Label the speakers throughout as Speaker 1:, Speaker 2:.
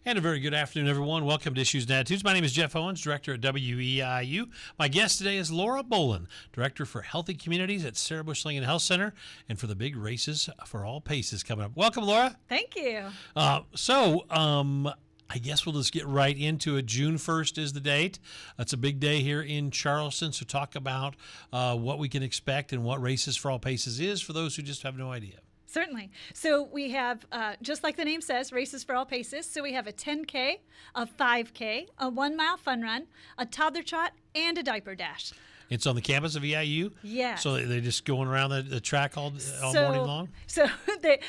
Speaker 1: And a very good afternoon, everyone. Welcome to Issues and Attitudes. My name is Jeff Owens, Director at WEIU. My guest today is Laura Bollan, Director for Healthy Communities at Sarah Bush Lincoln Health Center, and for the big races for all paces coming up. Welcome, Laura.
Speaker 2: Thank you.
Speaker 1: I guess we'll just get right into it. June 1st is the date. It's a big day here in Charleston, so talk about what we can expect and what Races for All Paces is for those who just have no idea.
Speaker 2: Certainly. So we have, just like the name says, Races for All Paces. So we have a 10K, a 5K, a 1 mile fun run, a toddler trot, and a diaper dash.
Speaker 1: It's on the campus of EIU?
Speaker 2: Yeah.
Speaker 1: So they're just going around the track all morning long?
Speaker 2: So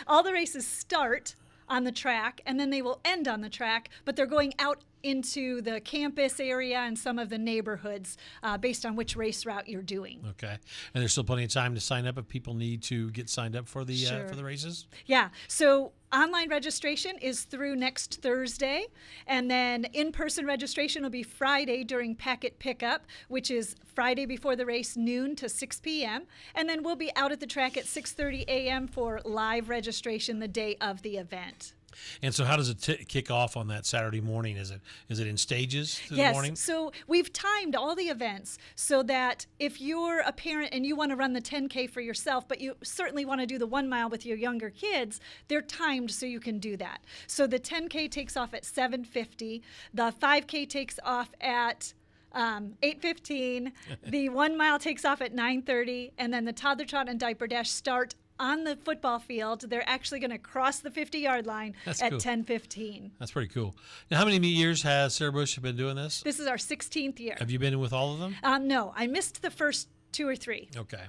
Speaker 2: all the races start on the track, and then they will end on the track, but they're going out into the campus area and some of the neighborhoods based on which race route you're doing.
Speaker 1: Okay. And there's still plenty of time to sign up if people need to get signed up for the races?
Speaker 2: Yeah. So online registration is through next Thursday, and then in-person registration will be Friday during packet pickup, which is Friday before the race, noon to 6 p.m., and then we'll be out at the track at 6:30 a.m. for live registration the day of the event.
Speaker 1: And so how does it kick off on that Saturday morning? Is it in stages through the morning?
Speaker 2: Yes, so we've timed all the events so that if you're a parent and you want to run the 10K for yourself, but you certainly want to do the 1 mile with your younger kids, they're timed so you can do that. So the 10K takes off at 7:50, the 5K takes off at 8:15, the 1 mile takes off at 9:30, and then the toddler trot and diaper dash start on the football field. They're actually going to cross the 50-yard line at 10:15.
Speaker 1: That's pretty cool. Now, how many years has Sarah Bush been doing this?
Speaker 2: This is our 16th year.
Speaker 1: Have you been with all of them?
Speaker 2: No, I missed the first 2 or 3.
Speaker 1: Okay.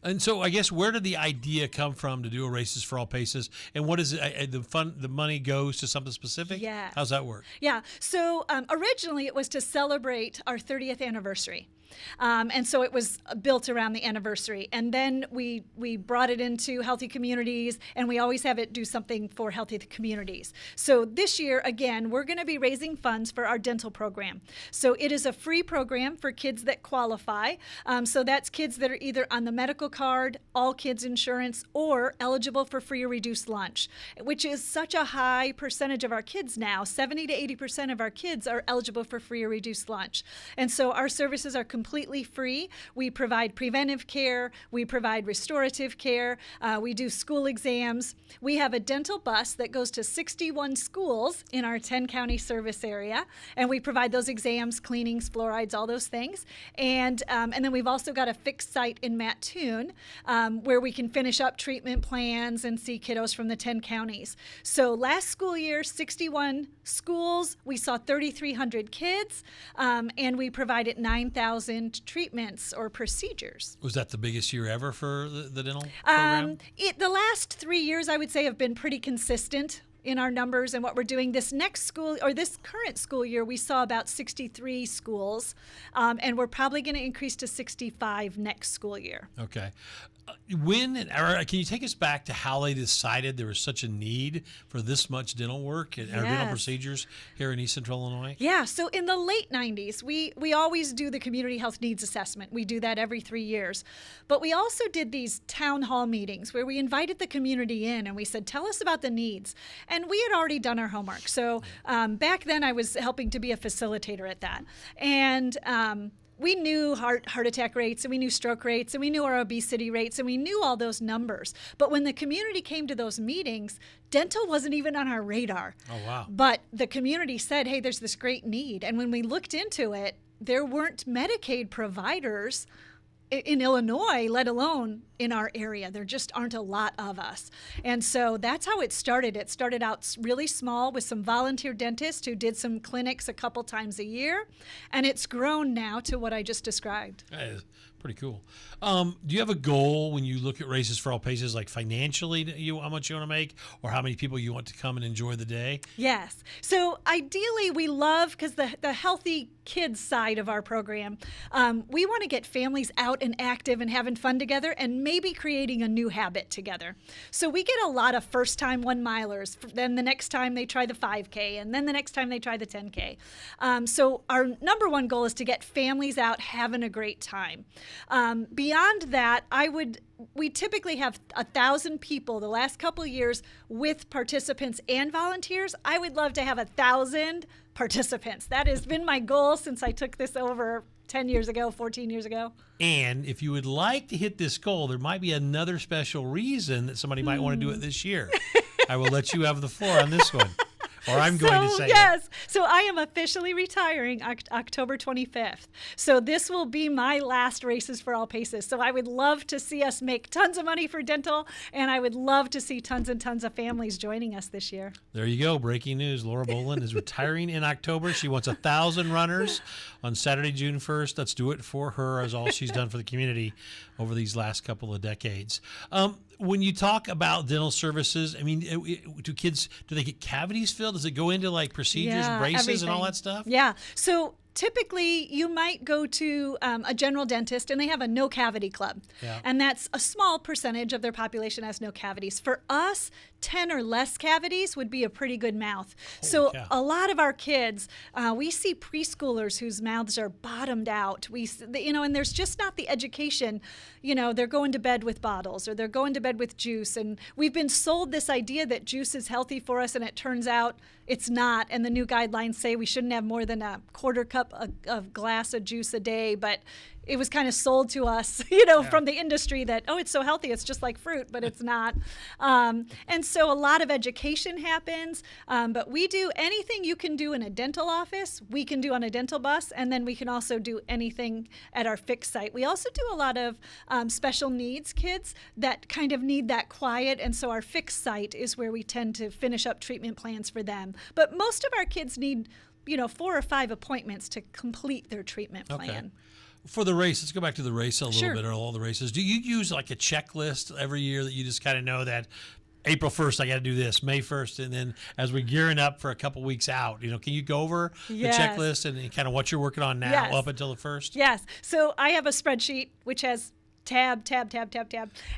Speaker 1: And so I guess where did the idea come from to do a Races for All Paces? And what is it? The money goes to something specific?
Speaker 2: Yeah.
Speaker 1: How's that work?
Speaker 2: Yeah. So originally it was to celebrate our 30th anniversary. And so it was built around the anniversary. And then we brought it into Healthy Communities, and we always have it do something for Healthy Communities. So this year, again, we're going to be raising funds for our dental program. So it is a free program for kids that qualify. So that's kids that are either on the medical card, all kids insurance, or eligible for free or reduced lunch, which is such a high percentage of our kids now. 70 to 80% of our kids are eligible for free or reduced lunch. And so our services are completely free. We provide preventive care. We provide restorative care. We do school exams. We have a dental bus that goes to 61 schools in our 10-county service area, and we provide those exams, cleanings, fluorides, all those things. And then we've also got a fixed site in Mattoon where we can finish up treatment plans and see kiddos from the 10 counties. So last school year, 61 schools. We saw 3,300 kids, and we provided 9,000 treatments or procedures.
Speaker 1: Was that the biggest year ever for the dental program?
Speaker 2: The last 3 years, I would say, have been pretty consistent in our numbers and what we're doing. This current school year, we saw about 63 schools, and we're probably going to increase to 65 next school year.
Speaker 1: Okay. Can you take us back to how they decided there was such a need for this much dental work and dental procedures here in East Central Illinois?
Speaker 2: Yeah, so in the late 90s, we always do the community health needs assessment. We do that every 3 years. But we also did these town hall meetings where we invited the community in and we said, tell us about the needs. And we had already done our homework. So back then I was helping to be a facilitator at that. And we knew heart attack rates, and we knew stroke rates, and we knew our obesity rates, and we knew all those numbers. But when the community came to those meetings, dental wasn't even on our radar.
Speaker 1: Oh, wow.
Speaker 2: But the community said, hey, there's this great need. And when we looked into it, there weren't Medicaid providers in Illinois, let alone in our area. There just aren't a lot of us. And so that's how it started. It started out really small with some volunteer dentists who did some clinics a couple times a year. And it's grown now to what I just described.
Speaker 1: That is pretty cool. Do you have a goal when you look at Races for All Paces, like financially, how much you want to make, or how many people you want to come and enjoy the day?
Speaker 2: Yes. So ideally, we love, because the healthy kids side of our program, we want to get families out and active and having fun together and maybe creating a new habit together. So we get a lot of first-time 1-milers. Then the next time they try the 5K, and then the next time they try the 10K. So our number one goal is to get families out having a great time. Beyond that, we typically have 1,000 people the last couple of years with participants and volunteers. I would love to have 1,000 participants. That has been my goal since I took this over 10 years ago, 14 years ago.
Speaker 1: And if you would like to hit this goal, there might be another special reason that somebody might want to do it this year. I will let you have the floor on this one. Or I'm going to say
Speaker 2: yes.
Speaker 1: it.
Speaker 2: So I am officially retiring October 25th. So this will be my last Races for All Paces. So I would love to see us make tons of money for dental, and I would love to see tons and tons of families joining us this year.
Speaker 1: There you go. Breaking news. Laura Bollan is retiring in October. She wants 1,000 runners on Saturday, June 1st. Let's do it for her, as all she's done for the community over these last couple of decades. When you talk about dental services, I mean, do they get cavities filled? Does it go into like procedures, braces,
Speaker 2: everything.
Speaker 1: and all that stuff?
Speaker 2: Yeah. So typically you might go to a general dentist and they have a no cavity club.
Speaker 1: Yeah.
Speaker 2: And that's a small percentage of their population has no cavities. For us, 10 or less cavities would be a pretty good mouth.
Speaker 1: Holy cow.
Speaker 2: A lot of our kids, we see preschoolers whose mouths are bottomed out. And there's just not the education. They're going to bed with bottles or they're going to bed with juice. And we've been sold this idea that juice is healthy for us, and it turns out it's not. And the new guidelines say we shouldn't have more than a quarter cup of glass of juice a day. But it was kind of sold to us, from the industry that, it's so healthy, it's just like fruit, but it's not. And so a lot of education happens, but we do anything you can do in a dental office, we can do on a dental bus, and then we can also do anything at our fixed site. We also do a lot of special needs kids that kind of need that quiet, and so our fixed site is where we tend to finish up treatment plans for them. But most of our kids need 4 or 5 appointments to complete their treatment plan.
Speaker 1: Okay. For the race, let's go back to the race a little
Speaker 2: Sure.
Speaker 1: bit, or all the races. Do you use like a checklist every year that you just kind of know that April 1st, I got to do this, May 1st, and then as we're gearing up for a couple weeks out, can you go over
Speaker 2: Yes.
Speaker 1: the checklist and kind of what you're working on now
Speaker 2: Yes.
Speaker 1: up until the 1st?
Speaker 2: Yes. So I have a spreadsheet which has tab.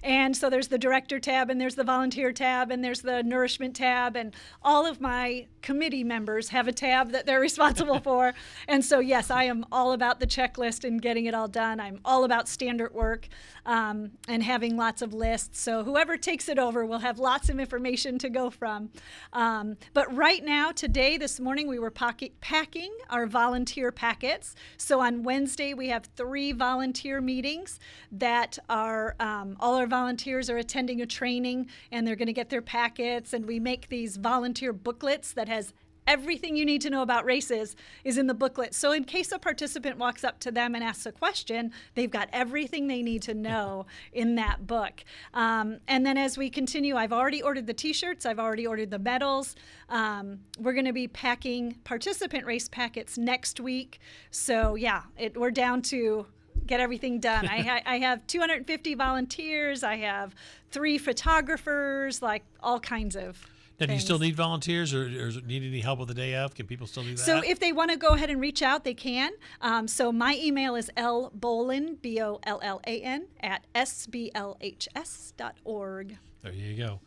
Speaker 2: And so there's the director tab, and there's the volunteer tab, and there's the nourishment tab, and all of my committee members have a tab that they're responsible for. And so, yes, I am all about the checklist and getting it all done. I'm all about standard work and having lots of lists. So whoever takes it over will have lots of information to go from. But right now, this morning, we were packing our volunteer packets. So on Wednesday, we have 3 volunteer meetings that are all our volunteers are attending a training, and they're going to get their packets, and we make these volunteer booklets that has everything you need to know about races is in the booklet. So in case a participant walks up to them and asks a question, they've got everything they need to know in that book. And then as we continue, I've already ordered the T-shirts. I've already ordered the medals. We're going to be packing participant race packets next week. So yeah, we're down to get everything done. I have 250 volunteers. I have 3 photographers, like all kinds of
Speaker 1: Now, do you
Speaker 2: things.
Speaker 1: still need volunteers, or need any help with the day of? Can people still do that?
Speaker 2: So if they want to go ahead and reach out, they can. So my email is lbollan, BOLLAN, at sblhs.org.
Speaker 1: There you go.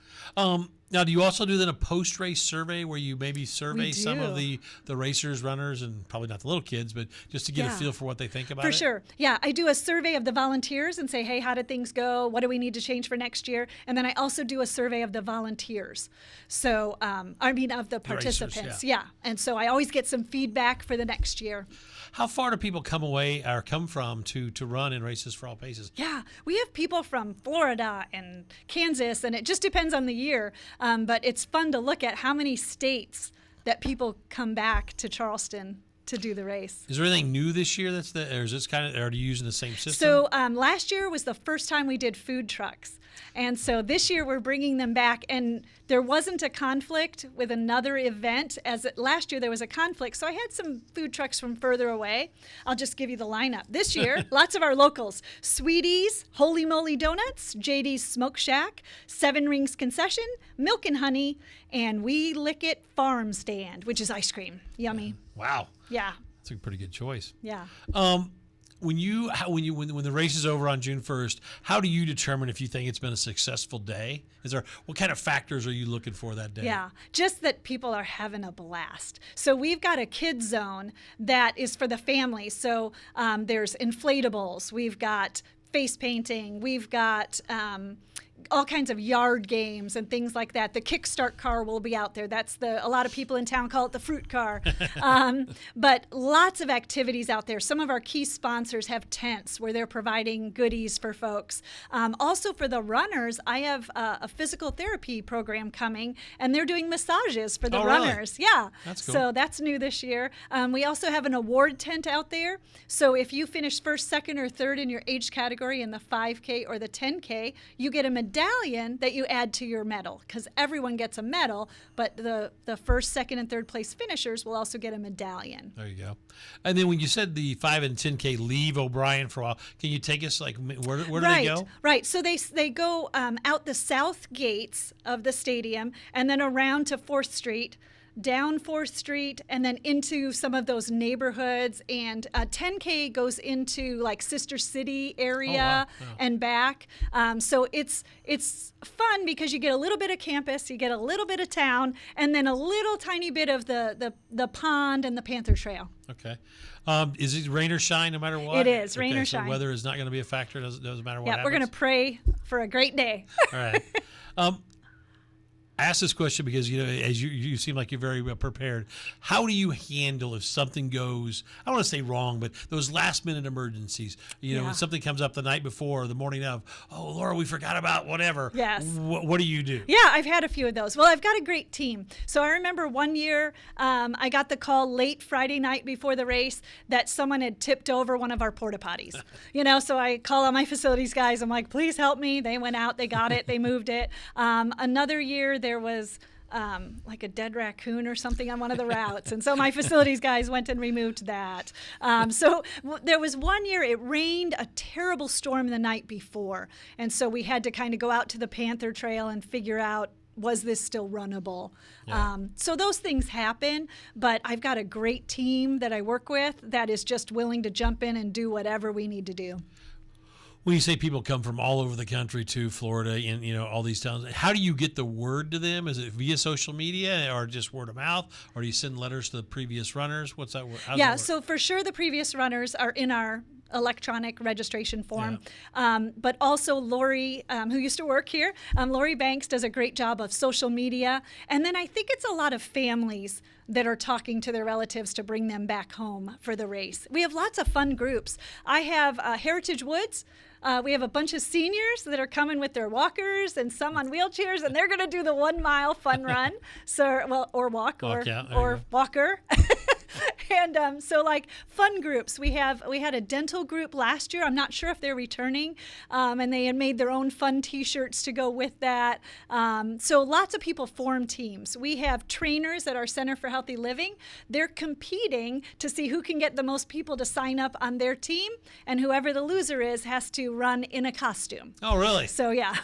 Speaker 1: Now, do you also do then a post-race survey where you maybe survey some of the racers, runners, and probably not the little kids, but just to get a feel for what they think about it?
Speaker 2: For sure. Yeah, I do a survey of the volunteers and say, hey, how did things go? What do we need to change for next year? And then I also do a survey of the volunteers. So, of the participants.
Speaker 1: Racers,
Speaker 2: yeah. And so I always get some feedback for the next year.
Speaker 1: How far do people come from to run in Races for All Paces?
Speaker 2: Yeah, we have people from Florida and Kansas, and it just depends on the year. But it's fun to look at how many states that people come back to Charleston to do the race.
Speaker 1: Is there anything new this year or is this are you using the same system?
Speaker 2: So last year was the first time we did food trucks. And so this year we're bringing them back, and there wasn't a conflict with another event. Last year there was a conflict, so I had some food trucks from further away. I'll just give you the lineup. This year, lots of our locals: Sweeties, Holy Moly Donuts, JD's Smoke Shack, 7 Rings Concession, Milk and Honey, and We Lick It Farm Stand, which is ice cream. Yummy.
Speaker 1: Wow.
Speaker 2: Yeah.
Speaker 1: That's a pretty good choice.
Speaker 2: Yeah.
Speaker 1: when the race is over on June 1st, how do you determine if you think it's been a successful day? What kind of factors are you looking for that day?
Speaker 2: Yeah, just that people are having a blast. So we've got a kids zone that is for the family. So there's inflatables. We've got face painting. We've got all kinds of yard games and things like that. The Kickstart car will be out there. A lot of people in town call it the fruit car. But lots of activities out there. Some of our key sponsors have tents where they're providing goodies for folks. Also for the runners, I have a physical therapy program coming, and they're doing massages for the runners.
Speaker 1: Really?
Speaker 2: Yeah.
Speaker 1: That's cool.
Speaker 2: So that's new this year. We also have an award tent out there. So if you finish first, second, or third in your age category in the 5K or the 10K, you get a medallion that you add to your medal, because everyone gets a medal, but the first, second, and third place finishers will also get a medallion.
Speaker 1: There you go. And then when you said the 5 and 10K leave O'Brien for a while, can you take us, like, where do they go?
Speaker 2: Right. So they go out the south gates of the stadium and then around to 4th Street, down 4th Street, and then into some of those neighborhoods. And 10K goes into like Sister City area and back. So it's fun because you get a little bit of campus, you get a little bit of town, and then a little tiny bit of the pond and the Panther Trail.
Speaker 1: Okay. Is it rain or shine no matter what?
Speaker 2: It is, rain or shine.
Speaker 1: So weather is not going to be a factor. Doesn't matter what happens?
Speaker 2: We're going to pray for a great day.
Speaker 1: All right. I ask this question because, as you seem like you're very well prepared. How do you handle if something goes, I don't want to say wrong, but those last minute emergencies, when something comes up the night before or the morning of, oh, Laura, we forgot about whatever.
Speaker 2: Yes.
Speaker 1: What do you do?
Speaker 2: Yeah, I've had a few of those. Well, I've got a great team. So I remember one year I got the call late Friday night before the race that someone had tipped over one of our porta potties. So I call on my facilities guys. I'm like, please help me. They went out, they got it, they moved it. Another year there was like a dead raccoon or something on one of the routes. And so my facilities guys went and removed that. There was one year it rained a terrible storm the night before. And so we had to kind of go out to the Panther Trail and figure out, was this still runnable? Yeah. So those things happen, but I've got a great team that I work with that is just willing to jump in and do whatever we need to do.
Speaker 1: When you say people come from all over the country to Florida and all these towns, how do you get the word to them? Is it via social media or just word of mouth, or do you send letters to the previous runners? What's that?
Speaker 2: So for sure the previous runners are in our electronic registration form. But also Lori, who used to work here, Lori Banks does a great job of social media. And then I think it's a lot of families that are talking to their relatives to bring them back home for the race. We have lots of fun groups. I have Heritage Woods. We have a bunch of seniors that are coming with their walkers and some on wheelchairs, and they're going to do the 1 mile fun run. Or walker. And so like fun groups, we had a dental group last year. I'm not sure if they're returning, and they had made their own fun T-shirts to go with that. So lots of people form teams. We have trainers at our Center for Healthy Living. They're competing to see who can get the most people to sign up on their team, and whoever the loser is has to run in a costume.
Speaker 1: Oh, really?
Speaker 2: So yeah.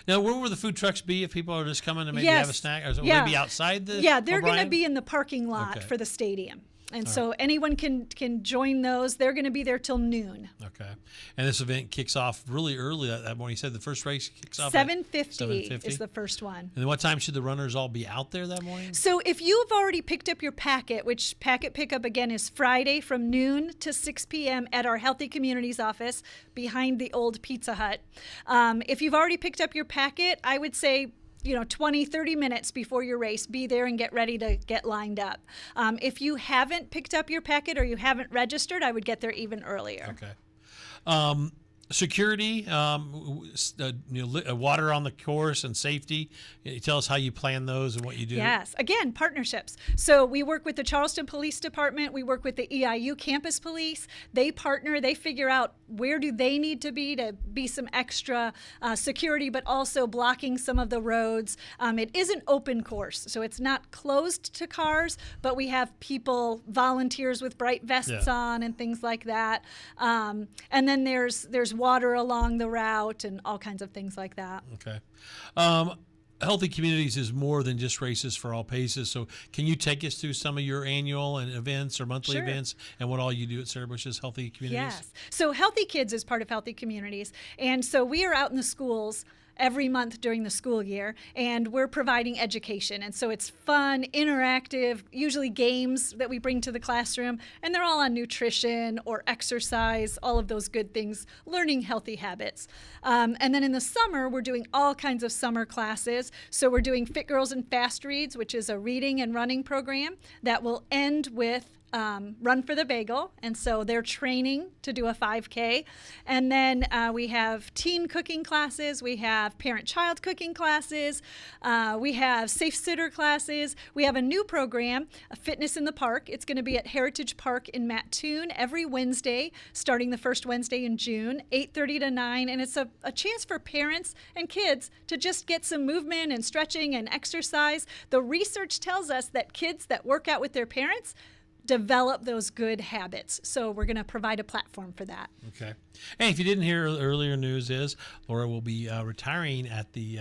Speaker 1: Now, where will the food trucks be if people are just coming to maybe have a snack? Or will they be outside the
Speaker 2: they're going to be in the parking lot for the stadium. And so anyone can join those. They're going to be there till noon. Okay.
Speaker 1: And this event kicks off really early that morning. You said the first race kicks off
Speaker 2: 7:50 is the first one.
Speaker 1: And then what time should the runners all be out there that morning?
Speaker 2: So if you've already picked up your packet, which packet pickup again is Friday from noon to 6 p.m. at our Healthy Communities office behind the old Pizza Hut. If you've already picked up your packet, I would say 20, 30 minutes before your race, be there and get ready to get lined up. If you haven't picked up your packet or you haven't registered, I would get there even earlier.
Speaker 1: Okay. Security, water on the course and safety. Can you tell us how you plan those and what you do?
Speaker 2: Yes. Again, partnerships. So we work with the Charleston Police Department. We work with the EIU Campus Police. They partner. They figure out where do they need to be some extra security, but also blocking some of the roads. It is an open course, so it's not closed to cars, but we have volunteers with bright vests on and things like that. And then there's water along the route and all kinds of things like that.
Speaker 1: Okay. Healthy Communities is more than just Races for All Paces. So can you take us through some of your annual and events or monthly
Speaker 2: Sure.
Speaker 1: events and what all you do at Sarah Bush's Healthy Communities?
Speaker 2: Yes. So Healthy Kids is part of Healthy Communities. And so we are out in the schools every month during the school year, and we're providing education. And so it's fun, interactive, usually games that we bring to the classroom, and they're all on nutrition or exercise, all of those good things, learning healthy habits. And then in the summer, we're doing all kinds of summer classes. So we're doing Fit Girls and Fast Reads, which is a reading and running program that will end with Run for the Bagel, and so they're training to do a 5K. And then we have teen cooking classes, we have parent-child cooking classes, we have safe sitter classes. We have a new program, Fitness in the Park. It's going to be at Heritage Park in Mattoon every Wednesday, starting the first Wednesday in June, 8:30 to 9, and it's a chance for parents and kids to just get some movement and stretching and exercise. The research tells us that kids that work out with their parents develop those good habits. So we're going to provide a platform for that.
Speaker 1: Okay. And if you didn't hear earlier news is Laura will be retiring at the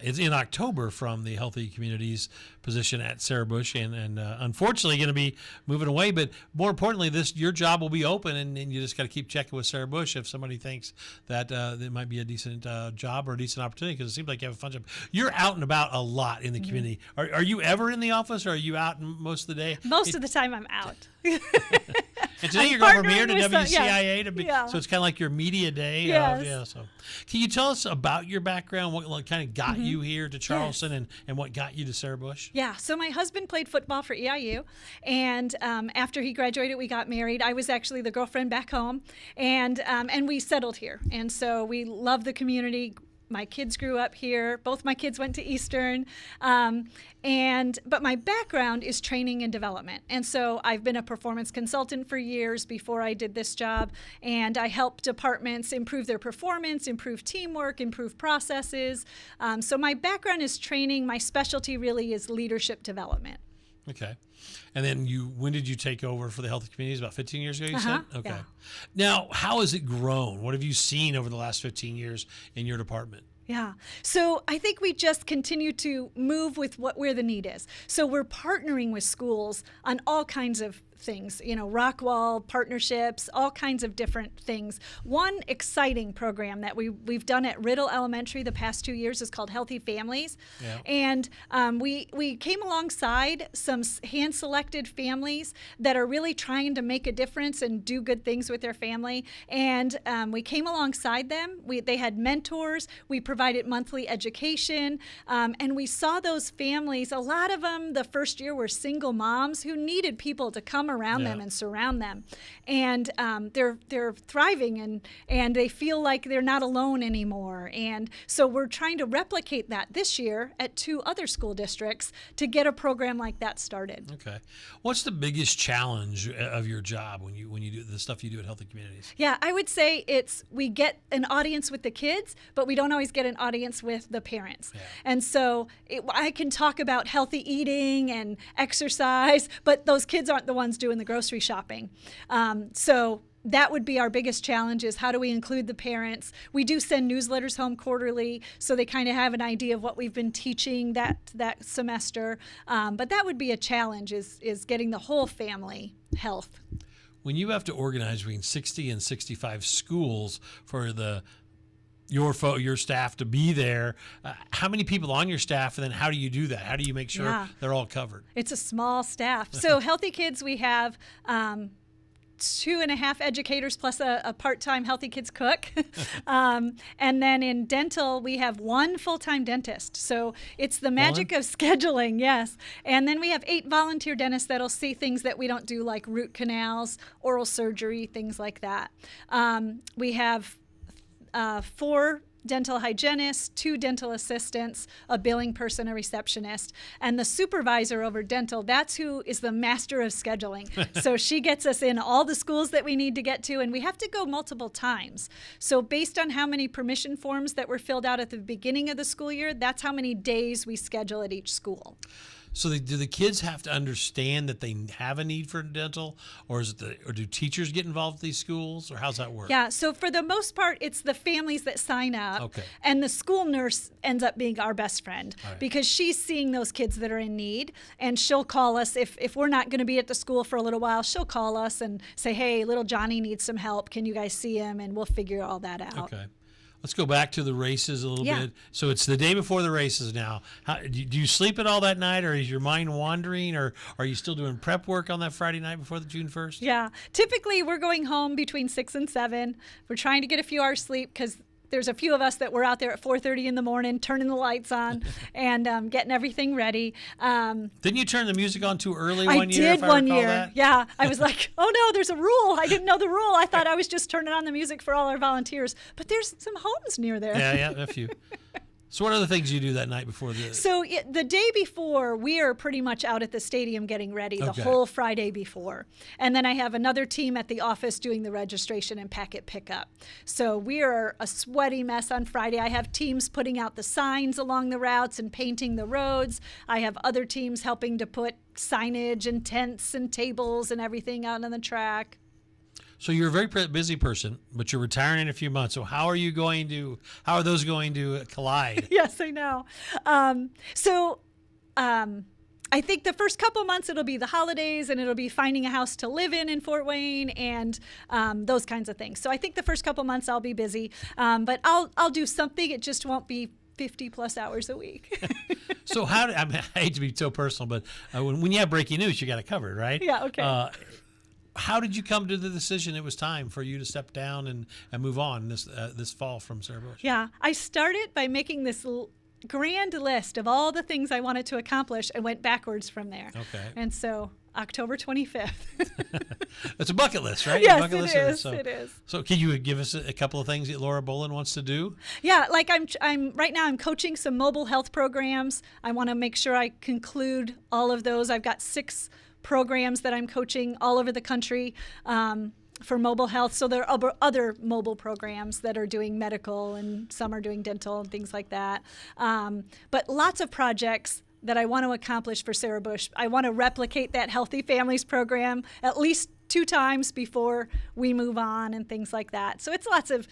Speaker 1: it's in October from the Healthy Communities position at Sarah Bush, and unfortunately going to be moving away. But more importantly, your job will be open, and you just got to keep checking with Sarah Bush if somebody thinks that it might be a decent job or a decent opportunity, because it seems like you have a fun job. You're out and about a lot in the community. Are you ever in the office, or are you out most of the day?
Speaker 2: Most of the time I'm out.
Speaker 1: And today
Speaker 2: I'm
Speaker 1: you're going from here
Speaker 2: partnering
Speaker 1: to
Speaker 2: with
Speaker 1: WCIA to be,
Speaker 2: yeah.
Speaker 1: so it's kind of like your media day.
Speaker 2: Yes.
Speaker 1: So can you tell us about your background? What kind of got you here to Charleston, and what got you to Sarah Bush?
Speaker 2: Yeah, so my husband played football for EIU, and after he graduated, we got married. I was actually the girlfriend back home, and we settled here. And so we love the community. My kids grew up here. Both my kids went to Eastern. But my background is training and development. And so I've been a performance consultant for years before I did this job. And I help departments improve their performance, improve teamwork, improve processes. So my background is training. My specialty really is leadership development.
Speaker 1: Okay. And then when did you take over for the Healthy Communities? About 15 years ago, you said? Okay.
Speaker 2: Yeah.
Speaker 1: Now, how has it grown? What have you seen over the last 15 years in your department?
Speaker 2: Yeah. So I think we just continue to move with where the need is. So we're partnering with schools on all kinds of things, Rockwall partnerships, all kinds of different things. One exciting program that we've done at Riddle Elementary the past 2 years is called Healthy Families. Yeah. And we came alongside some hand-selected families that are really trying to make a difference and do good things with their family. And we came alongside them. They had mentors. We provided monthly education. And we saw those families, a lot of them the first year were single moms who needed people to come around them and surround them, and they're thriving, and they feel like they're not alone anymore. And so we're trying to replicate that this year at 2 other school districts to get a program like that started.
Speaker 1: Okay, what's the biggest challenge of your job when you do the stuff you do at Healthy Communities?
Speaker 2: Yeah, I would say we get an audience with the kids, but we don't always get an audience with the parents. Yeah. And so I can talk about healthy eating and exercise, but those kids aren't the ones doing the grocery shopping. So that would be our biggest challenge, is how do we include the parents? We do send newsletters home quarterly, so they kind of have an idea of what we've been teaching that semester. But that would be a challenge, is getting the whole family health.
Speaker 1: When you have to organize between 60 and 65 schools for your staff to be there, how many people on your staff, and then how do you do that? How do you make sure they're all covered? It's
Speaker 2: a small staff. So Healthy Kids, we have 2.5 educators plus a part-time Healthy Kids cook. And then in dental, we have 1 full-time dentist. So it's the magic of scheduling, yes. And then we have 8 volunteer dentists that'll see things that we don't do, like root canals, oral surgery, things like that. We have 4 dental hygienists, 2 dental assistants, a billing person, a receptionist, and the supervisor over dental. That's who is the master of scheduling. So she gets us in all the schools that we need to get to, and we have to go multiple times. So based on how many permission forms that were filled out at the beginning of the school year, that's how many days we schedule at each school.
Speaker 1: So do the kids have to understand that they have a need for dental, or or do teachers get involved with these schools, or how's that work?
Speaker 2: Yeah, so for the most part, it's the families that sign up,
Speaker 1: Okay.
Speaker 2: and the school nurse ends up being our best friend
Speaker 1: All right.
Speaker 2: because she's seeing those kids that are in need, and she'll call us if we're not going to be at the school for a little while. She'll call us and say, "Hey, little Johnny needs some help. Can you guys see him?" And we'll figure all that out.
Speaker 1: Okay. Let's go back to the races a little
Speaker 2: Yeah.
Speaker 1: bit. So it's the day before the races now. Do you sleep at all that night, or is your mind wandering, or are you still doing prep work on that Friday night before the June 1st?
Speaker 2: Yeah, typically we're going home between 6 and 7. We're trying to get a few hours sleep because there's a few of us that were out there at 4:30 in the morning, turning the lights on and getting everything ready.
Speaker 1: Didn't you turn the music on too early
Speaker 2: I
Speaker 1: one year?
Speaker 2: did
Speaker 1: if I
Speaker 2: one
Speaker 1: recall
Speaker 2: year.
Speaker 1: that?
Speaker 2: Yeah, I was like, oh no, there's a rule. I didn't know the rule. I thought I was just turning on the music for all our volunteers. But there's some homes near there.
Speaker 1: Yeah, a few. So what are the things you do that night before the?
Speaker 2: So the day before, we are pretty much out at the stadium getting ready the
Speaker 1: Okay.
Speaker 2: whole Friday before. And then I have another team at the office doing the registration and packet pickup. So we are a sweaty mess on Friday. I have teams putting out the signs along the routes and painting the roads. I have other teams helping to put signage and tents and tables and everything out on the track.
Speaker 1: So you're a very busy person, but you're retiring in a few months. So how are those going to collide?
Speaker 2: Yes, I know. I think the first couple months it'll be the holidays and it'll be finding a house to live in Fort Wayne and those kinds of things. So I think the first couple months I'll be busy, but I'll do something. It just won't be 50 plus hours a week.
Speaker 1: So I hate to be so personal, but when you have breaking news, you got it covered, right?
Speaker 2: Yeah, okay.
Speaker 1: How did you come to the decision it was time for you to step down and move on this fall from Sarah Bush?
Speaker 2: Yeah, I started by making this grand list of all the things I wanted to accomplish and went backwards from there.
Speaker 1: Okay.
Speaker 2: And so October 25th.
Speaker 1: It's a bucket list, right?
Speaker 2: Yes,
Speaker 1: bucket
Speaker 2: it
Speaker 1: list
Speaker 2: is.
Speaker 1: So,
Speaker 2: It is.
Speaker 1: So can you give us a couple of things that Laura Bollan wants to do?
Speaker 2: Yeah, like I'm right now I'm coaching some mobile health programs. I want to make sure I conclude all of those. I've got 6 programs that I'm coaching all over the country for mobile health. So there are other mobile programs that are doing medical and some are doing dental and things like that. But lots of projects that I want to accomplish for Sarah Bush. I want to replicate that Healthy Families program at least 2 times before we move on and things like that. So it's lots of,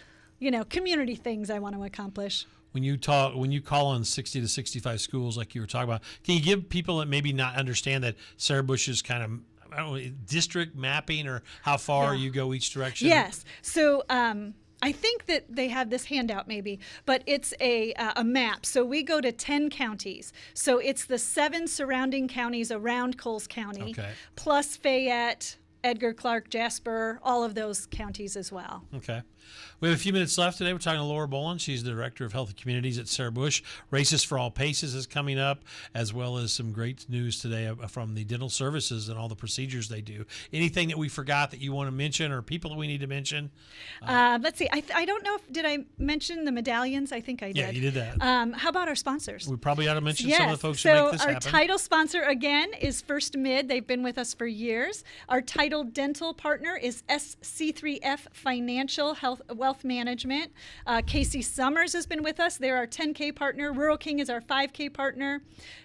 Speaker 2: community things I want to accomplish.
Speaker 1: When you call on 60 to 65 schools like you were talking about, can you give people that maybe not understand that Sarah Bush is kind of, I don't know, district mapping or how far you go each direction?
Speaker 2: Yes. So I think that they have this handout maybe, but it's a map. So we go to 10 counties. So it's the 7 surrounding counties around Coles County,
Speaker 1: Okay.
Speaker 2: plus Fayette, Edgar, Clark, Jasper, all of those counties as well.
Speaker 1: Okay. We have a few minutes left today. We're talking to Laura Bollan. She's the Director of Health and Communities at Sarah Bush. Races for All Paces is coming up, as well as some great news today from the dental services and all the procedures they do. Anything that we forgot that you want to mention or people that we need to mention?
Speaker 2: Let's see. I don't know did I mention the medallions? I think I did.
Speaker 1: Yeah, you did that.
Speaker 2: How about our sponsors?
Speaker 1: We probably ought to mention
Speaker 2: Yes.
Speaker 1: some of the folks who
Speaker 2: So
Speaker 1: make this
Speaker 2: our
Speaker 1: happen.
Speaker 2: title sponsor again is First Mid. They've been with us for years. Our title dental partner is SC3F Financial Wealth Management. Casey Summers has been with us. They're our 10K partner. Rural King is our 5K partner.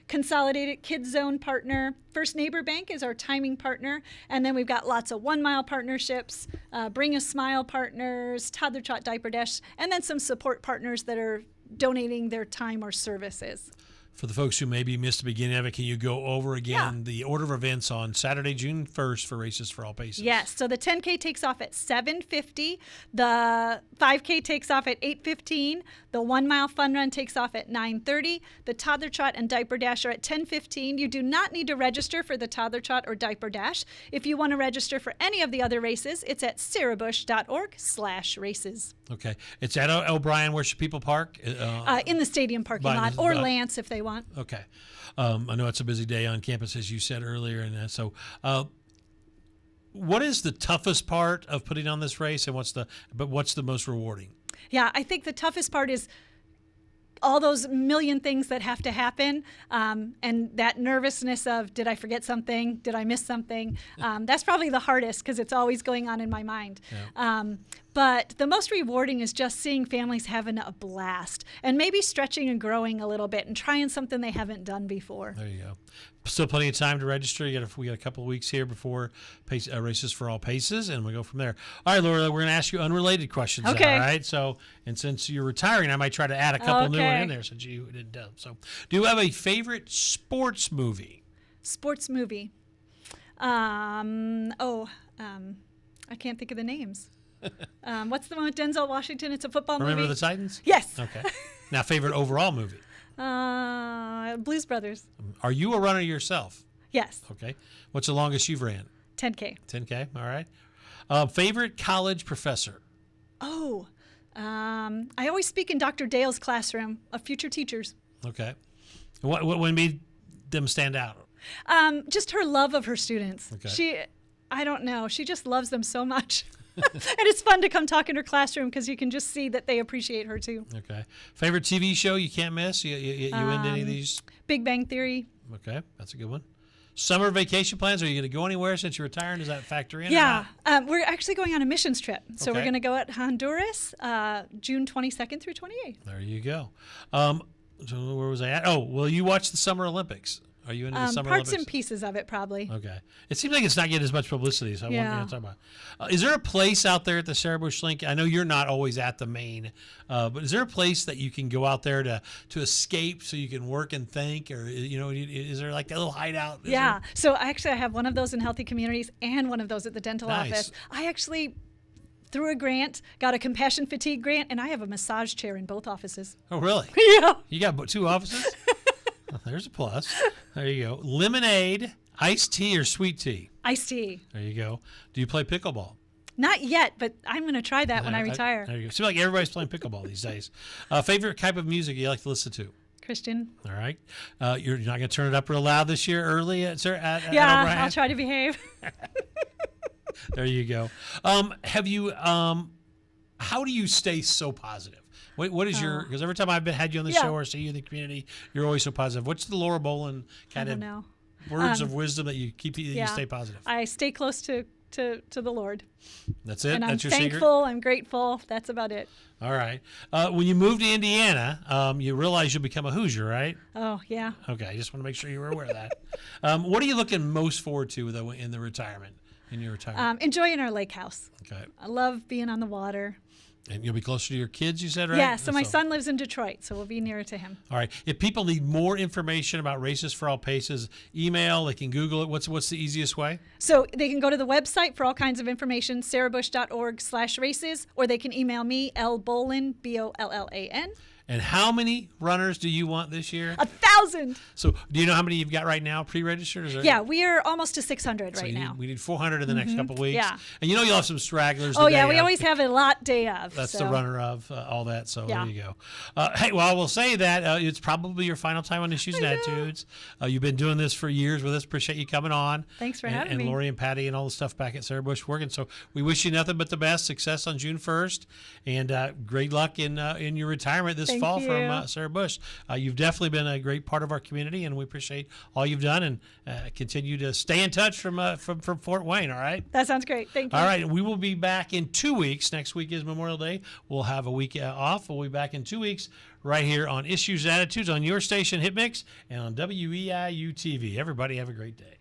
Speaker 2: Consolidated Kids Zone partner. First Neighbor Bank is our timing partner. And then we've got lots of 1 mile partnerships, Bring a Smile partners, Toddler Trot Diaper Dash, and then some support partners that are donating their time or services.
Speaker 1: For the folks who maybe missed the beginning of it, can you go over again the order of events on Saturday, June 1st for Races for All Paces?
Speaker 2: Yes. So the 10K takes off at 7:50. The 5K takes off at 8:15. The 1 mile fun run takes off at 9:30. The Toddler Trot and Diaper Dash are at 10:15. You do not need to register for the Toddler Trot or Diaper Dash. If you want to register for any of the other races, it's at sarahbush.org/races.
Speaker 1: Okay. It's at O'Brien. Where should people park?
Speaker 2: In the stadium parking lot, or Lance if they want.
Speaker 1: Okay. I know it's a busy day on campus, as you said earlier. And so what is the toughest part of putting on this race, and what's the most rewarding?
Speaker 2: Yeah, I think the toughest part is all those million things that have to happen, and that nervousness of, did I forget something? Did I miss something? That's probably the hardest because it's always going on in my mind. Yeah. But the most rewarding is just seeing families having a blast and maybe stretching and growing a little bit and trying something they haven't done before.
Speaker 1: There you go. Still plenty of time to register. We got a couple of weeks here before Races for All Paces, and we go from there. All right, Laura, we're going to ask you unrelated questions.
Speaker 2: Okay.
Speaker 1: All right. So, and since you're retiring, I might try to add a couple new ones in there since you didn't. So, do you have a favorite sports movie?
Speaker 2: Sports movie. I can't think of the names. What's the one with Denzel Washington? It's a football
Speaker 1: Remember
Speaker 2: movie.
Speaker 1: the Titans?
Speaker 2: Yes.
Speaker 1: Okay. Now, favorite overall movie?
Speaker 2: Blues Brothers.
Speaker 1: Are you a runner yourself?
Speaker 2: Yes.
Speaker 1: Okay. What's the longest you've ran?
Speaker 2: 10K.
Speaker 1: 10K. All right. Favorite college professor?
Speaker 2: Oh, I always speak in Dr. Dale's classroom of future teachers.
Speaker 1: Okay. What made them stand out?
Speaker 2: Just her love of her students.
Speaker 1: Okay.
Speaker 2: I don't know. She just loves them so much. And it's fun to come talk in her classroom because you can just see that they appreciate her too.
Speaker 1: Okay. Favorite TV show you can't miss? You into any of these?
Speaker 2: Big Bang Theory.
Speaker 1: Okay. That's a good one. Summer vacation plans? Are you going to go anywhere since you're retiring? Does that factor in?
Speaker 2: Yeah. We're actually going on a missions trip. So
Speaker 1: Okay.
Speaker 2: we're going to go at Honduras June 22nd through 28th.
Speaker 1: There you go. So where was I at? Oh, will you watch the Summer Olympics? Are you into the Summer
Speaker 2: Parts
Speaker 1: Olympics?
Speaker 2: and pieces of it, probably.
Speaker 1: Okay. It seems like it's not getting as much publicity, so I
Speaker 2: Yeah.
Speaker 1: want to talk about. Is there a place out there at the Sarah Bush Link? I know you're not always at the main, but is there a place that you can go out there to escape so you can work and think, or is there like that little hideout?
Speaker 2: Yeah. So I have one of those in Healthy Communities and one of those at the dental
Speaker 1: Nice.
Speaker 2: office. I actually, through a grant, got a compassion fatigue grant, and I have a massage chair in both offices.
Speaker 1: Oh, really?
Speaker 2: Yeah.
Speaker 1: You got 2 offices? Oh, there's a plus. There you go. Lemonade, iced tea, or sweet tea?
Speaker 2: Iced tea.
Speaker 1: There you go. Do you play pickleball?
Speaker 2: Not yet, but I'm going to try that when I retire.
Speaker 1: There you go. Seems like everybody's playing pickleball these days. Favorite type of music you like to listen to?
Speaker 2: Christian.
Speaker 1: All right. You're not going to turn it up real loud this year early at
Speaker 2: Yeah,
Speaker 1: O'Brien?
Speaker 2: I'll try to behave.
Speaker 1: There you go. Have you? How do you stay so positive? What is your? Because every time I've had you on the show or see you in the community, you're always so positive. What's the Laura Bollan kind of
Speaker 2: know.
Speaker 1: words of wisdom that you keep you stay positive?
Speaker 2: I stay close to the Lord.
Speaker 1: That's it.
Speaker 2: And
Speaker 1: That's
Speaker 2: I'm
Speaker 1: your
Speaker 2: thankful.
Speaker 1: secret.
Speaker 2: I'm grateful. That's about it.
Speaker 1: All right. When you moved to Indiana, you realize you'll become a Hoosier, right?
Speaker 2: Oh yeah.
Speaker 1: Okay. I just want to make sure you were aware of that. What are you looking most forward to though in the retirement? In your retirement?
Speaker 2: Enjoying our lake house.
Speaker 1: Okay.
Speaker 2: I love being on the water.
Speaker 1: And you'll be closer to your kids, you said, right?
Speaker 2: Yeah, so my son lives in Detroit, so we'll be nearer to him.
Speaker 1: All right. If people need more information about Races for All Paces, email, they can Google it. What's the easiest way?
Speaker 2: So they can go to the website for all kinds of information, sarahbush.org/races, or they can email me, Bollan, Bollan.
Speaker 1: And how many runners do you want this year?
Speaker 2: 1,000.
Speaker 1: So do you know how many you've got right now pre-registered?
Speaker 2: Yeah, we are almost to 600 right now.
Speaker 1: We need 400 in the next couple of weeks.
Speaker 2: Yeah.
Speaker 1: And you'll have some stragglers.
Speaker 2: Oh,
Speaker 1: the
Speaker 2: yeah,
Speaker 1: day
Speaker 2: we
Speaker 1: of.
Speaker 2: always have a lot day of.
Speaker 1: That's
Speaker 2: so.
Speaker 1: the runner of all that. So
Speaker 2: Yeah.
Speaker 1: there you go. Hey, well, I will say that it's probably your final time on Issues and Attitudes. You've been doing this for years with us. Appreciate you coming on.
Speaker 2: Thanks for having me.
Speaker 1: And Lori and Patty and all the stuff back at Sarah Bush working. So we wish you nothing but the best success on June 1st. And great luck in your retirement this fall from Sarah Bush. You've definitely been a great part of our community, and we appreciate all you've done, and continue to stay in touch from Fort Wayne. All right.
Speaker 2: That sounds great. Thank you.
Speaker 1: All right, and we will be back in 2 weeks. Next week is Memorial Day. We'll have a week off. We'll be back in 2 weeks right here on Issues and Attitudes on your station Hit Mix and on WEIU TV. Everybody have a great day.